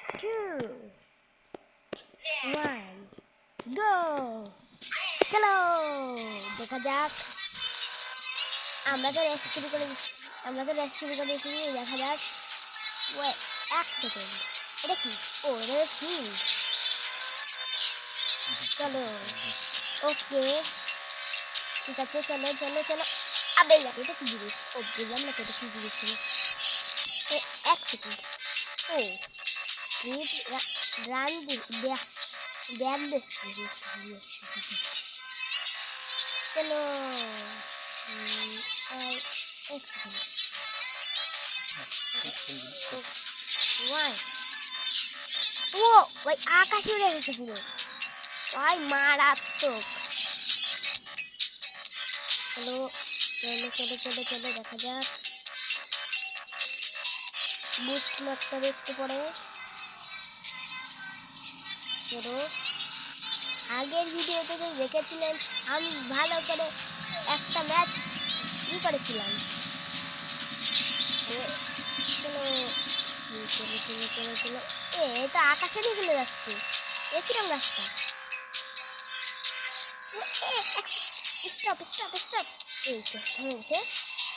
2 1 গো। চলো দেখা যাক। আমরা তো রেস শুরু করে দিয়েছি। দেখা যাক। ওয়ে 1 সেকেন্ড, এটা কি? ও এটা শিল্ড। চলো ওকে ঠিক আছে, চলো চলো চলো। আবে এটা কি জিনিস? ও বললাম না এটা কি জিনিস ছিল। 1 সেকেন্ড। ও গ্রেট রান ব্যান দিচ্ছে। চলো 1 সেকেন্ড। 1 ও ভাই আকাশে উড়ে গেছে পুরো ভাই, মারাত্মক। চলো চলো চলো চলো চলো দেখা যাক। বুস্ট মারতে হবে একটু পরে। চলো আগের ভিডিওতে যে দেখেছিলেন আমি ভালো করে একটা ম্যাচ করেছিলাম। চলো চলো চলো চলো চলো। এটা আকাশে দিয়ে চলে যাচ্ছে। কিরম রাস্তা? Stop stop stop. এই তো হয়েছে।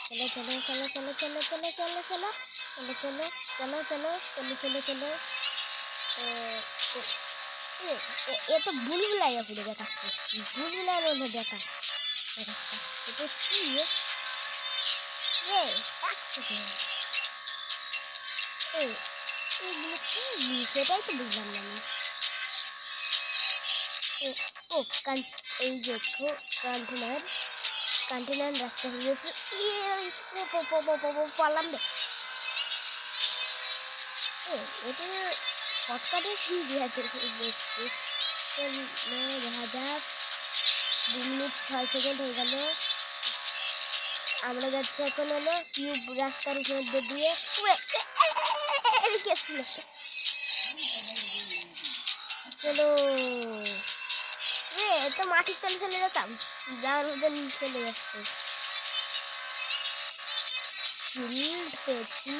চলো চলো চলো চলো চলো চলো চলো চলো চলো চলো চলো চলো চলো চলো চলো। এ তো বুলবুলাইয়া পুরো দেখাচ্ছে। বুলবুলাইয়ের মধ্যে দেখা দেখাচ্ছে। এটা কি রে? 1 সেকেন্ড। এইগুলো কি জিনিস? সেটাই তো বুঝলাম না আমি। ও এই দেখো কন্টেনার রাস্তা হয়ে গেছে। পারলাম রে। এটা শর্টকাটে কি দেখাতে বসছে। দেখা যাক। 2 মিনিট 6 সেকেন্ড হয়ে গেল। আমরা যাচ্ছি এখন হলো কিউব রাস্তার মধ্যে দিয়ে। চলো তো মাটির তলে চলে যেতাম, যাওয়ার মধ্যে চলে যাচ্ছে। শিল্ড পেয়েছি।